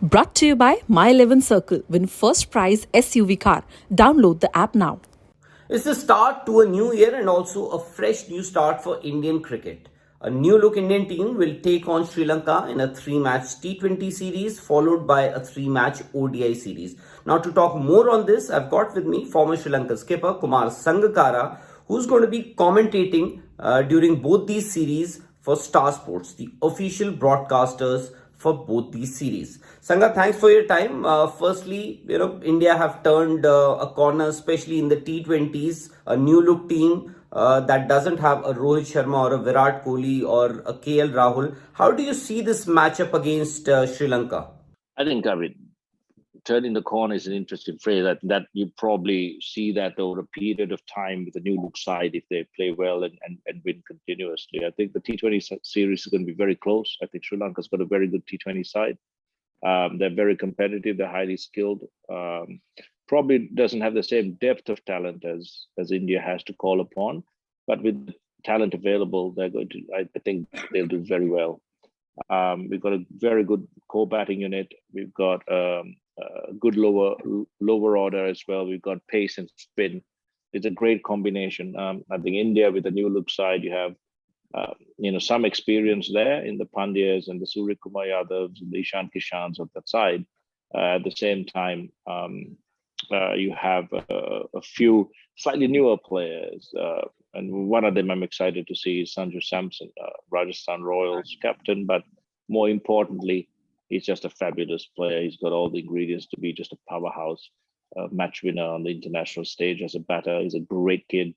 Brought to you by My 11 Circle. Win first prize SUV car. Download the app now. It's the start to a new year and also a fresh new start for Indian cricket. A new look Indian team will take on Sri Lanka in a three-match T20 series followed by a three-match ODI series. Now to talk more on this, I've got with me former Sri Lanka skipper Kumar Sangakara, who's going to be commentating during both these series for Star Sports, the official broadcasters for both these series. Sangha, thanks for your time. Firstly, India have turned a corner, especially in the T20s, a new look team that doesn't have a Rohit Sharma or a Virat Kohli or a KL Rahul. How do you see this matchup against Sri Lanka? I think, turning the corner is an interesting phrase that you probably see that over a period of time with the new look side if they play well and win continuously. I think the T20 series is going to be very close. I think Sri Lanka's got a very good T20 side. They're very competitive. They're highly skilled. Probably doesn't have the same depth of talent as India has to call upon, but with the talent available, they're going to. I think they'll do very well. We've got a very good core batting unit. We've got good lower order as well. We've got pace and spin. It's a great combination. I think India with the new look side, you have some experience there in the Pandyas and the Surya Kumar Yadavs and the Ishan Kishans of that side. At the same time, you have a few slightly newer players. And one of them I'm excited to see is Sanju Samson, Rajasthan Royals captain. But more importantly, he's just a fabulous player. He's got all the ingredients to be just a powerhouse match winner on the international stage as a batter. He's a great kid,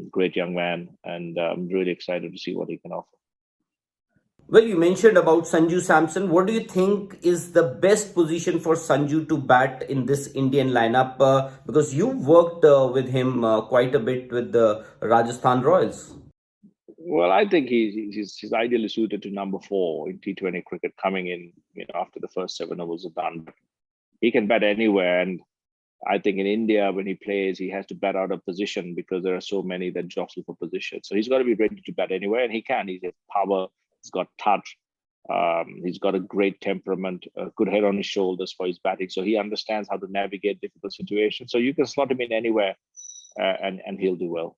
great young man, and I'm really excited to see what he can offer. Well, you mentioned about Sanju Samson. What do you think is the best position for Sanju to bat in this Indian lineup? Because you worked with him quite a bit with the Rajasthan Royals. Well, I think he's ideally suited to number 4 in T20 cricket, coming in after the first 7 overs are done. He can bat anywhere, and I think in India when he plays, he has to bat out of position because there are so many that jostle for position. So he's got to be ready to bat anywhere, and he can. He's got power. He's got touch. He's got a great temperament, a good head on his shoulders for his batting. So he understands how to navigate difficult situations. So you can slot him in anywhere, and he'll do well.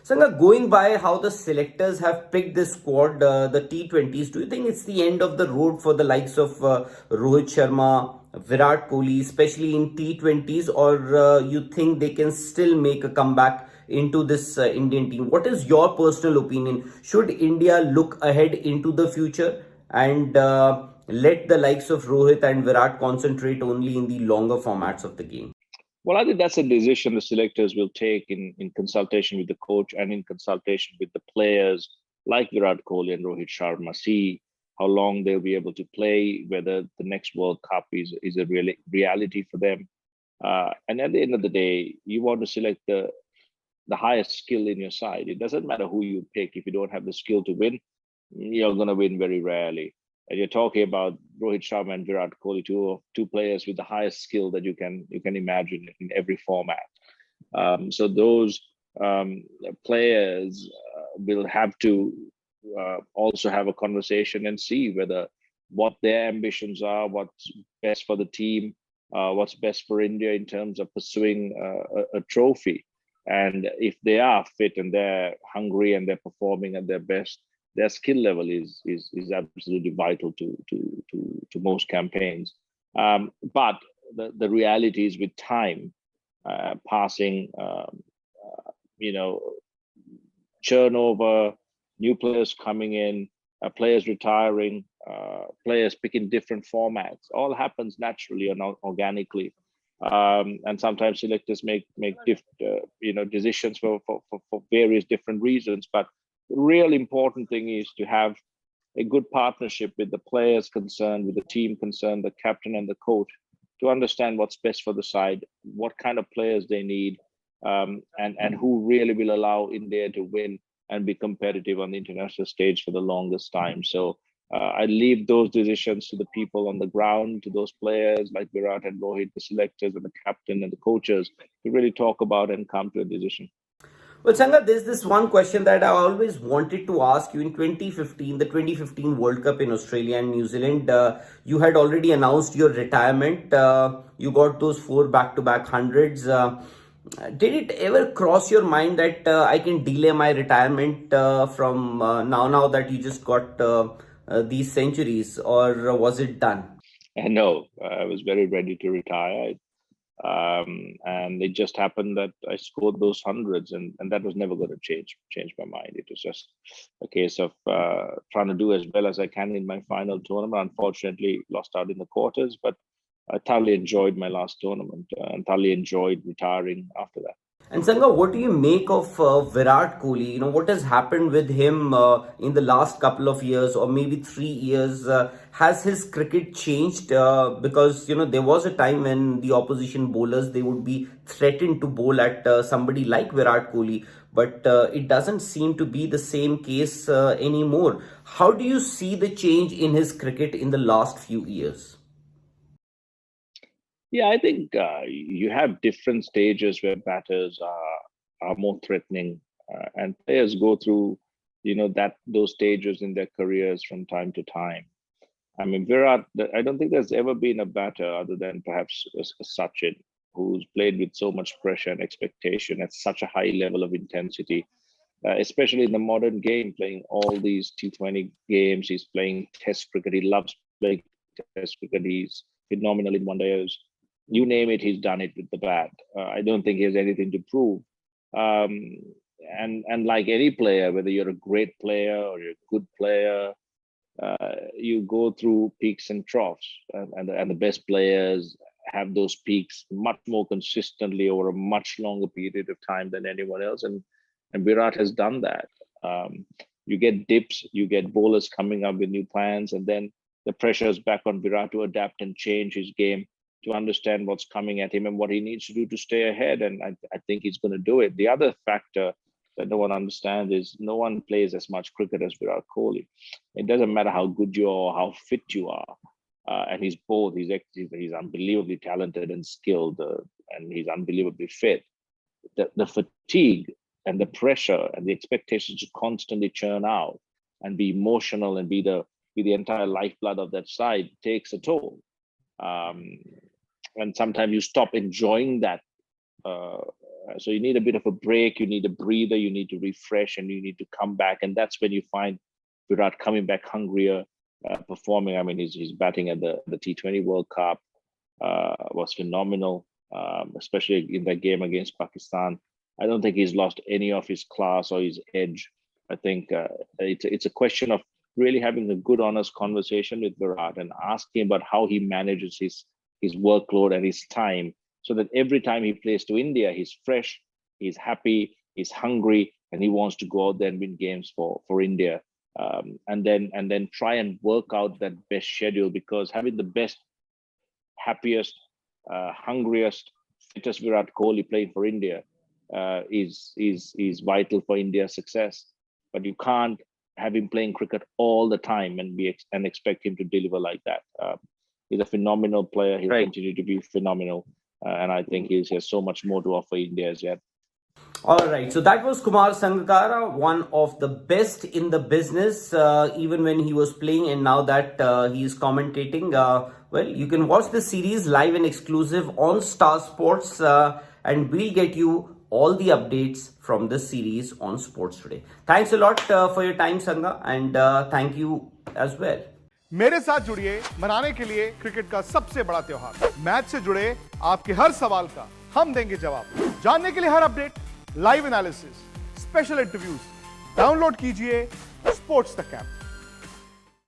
Sangha, going by how the selectors have picked this squad, the T20s, do you think it's the end of the road for the likes of Rohit Sharma, Virat Kohli, especially in T20s, or you think they can still make a comeback into this Indian team? What is your personal opinion? Should India look ahead into the future and let the likes of Rohit and Virat concentrate only in the longer formats of the game? Well, I think that's a decision the selectors will take in consultation with the coach and in consultation with the players like Virat Kohli and Rohit Sharma. See how long they'll be able to play, whether the next World Cup is a reality for them. And at the end of the day, you want to select the highest skill in your side. It doesn't matter who you pick. If you don't have the skill to win, you're going to win very rarely. And you're talking about Rohit Sharma and Virat Kohli, two players with the highest skill that you can imagine in every format. So those players will have to also have a conversation and see what their ambitions are, what's best for the team, what's best for India in terms of pursuing a trophy. And if they are fit and they're hungry and they're performing at their best, their skill level is absolutely vital to most campaigns. But the reality is with time passing, turnover, new players coming in, players retiring, players picking different formats, all happens naturally and organically. And sometimes selectors make decisions for various different reasons. But the real important thing is to have a good partnership with the players concerned, with the team concerned, the captain and the coach, to understand what's best for the side, what kind of players they need, and who really will allow India to win and be competitive on the international stage for the longest time. So I leave those decisions to the people on the ground, to those players like Virat and Rohit, the selectors and the captain and the coaches, to really talk about and come to a decision. Well, Sangha, there's this one question that I always wanted to ask you. In 2015, the 2015 World Cup in Australia and New Zealand, you had already announced your retirement. You got those four back-to-back hundreds. Did it ever cross your mind that I can delay my retirement from now that you just got these centuries, or was it done? And no, I was very ready to retire. And it just happened that I scored those hundreds, and that was never going to change my mind. It was just a case of trying to do as well as I can in my final tournament. Unfortunately, lost out in the quarters, but I thoroughly enjoyed my last tournament and thoroughly enjoyed retiring after that. And Sangha, what do you make of Virat Kohli? You know, what has happened with him in the last couple of years, or maybe 3 years? Has his cricket changed? Because, you know, there was a time when the opposition bowlers, they would be threatened to bowl at somebody like Virat Kohli. But it doesn't seem to be the same case anymore. How do you see the change in his cricket in the last few years? Yeah, I think you have different stages where batters are more threatening, and players go through, that those stages in their careers from time to time. I mean, Virat, I don't think there's ever been a batter other than perhaps Sachin, who's played with so much pressure and expectation at such a high level of intensity, especially in the modern game, playing all these T20 games. He's playing Test cricket. He loves playing Test cricket. He's phenomenal in one days. You name it, he's done it with the bat. I don't think he has anything to prove. And like any player, whether you're a great player or you're a good player, you go through peaks and troughs, and the best players have those peaks much more consistently over a much longer period of time than anyone else. And Virat has done that. You get dips, you get bowlers coming up with new plans, and then the pressure is back on Virat to adapt and change his game, to understand what's coming at him and what he needs to do to stay ahead. And I think he's going to do it. The other factor that no one understands is no one plays as much cricket as Virat Kohli. It doesn't matter how good you are or how fit you are. And he's both. He's unbelievably talented and skilled, and he's unbelievably fit. The fatigue and the pressure and the expectations to constantly churn out and be emotional and be the entire lifeblood of that side takes a toll. And sometimes you stop enjoying that. So you need a bit of a break, you need a breather, you need to refresh, and you need to come back. And that's when you find Virat coming back hungrier, performing. I mean, he's batting at the T20 World Cup, was phenomenal, especially in that game against Pakistan. I don't think he's lost any of his class or his edge. I think it's a question of really having a good, honest conversation with Virat and asking about how he manages his workload and his time, so that every time he plays to India, he's fresh, he's happy, he's hungry, and he wants to go out there and win games for India. And then try and work out that best schedule, because having the best, happiest, hungriest, fittest Virat Kohli playing for India is vital for India's success. But you can't have him playing cricket all the time and expect him to deliver like that. He's a phenomenal player. He'll continue to be phenomenal. And I think he has so much more to offer India as yet. All right. So that was Kumar Sangakara, one of the best in the business, even when he was playing, and now that he is commentating. Well, you can watch the series live and exclusive on Star Sports, and we'll get you all the updates from this series on Sports Today. Thanks a lot for your time, Sangha, and thank you as well. मेरे साथ जुड़िए मनाने के लिए cricket का सबसे बड़ा त्योहार। मैच से जुड़े आपके हर सवाल का हम देंगे जवाब। जानने के लिए हर update, live analysis, special interviews, download कीजिए स्पोर्ट्स तक ऐप।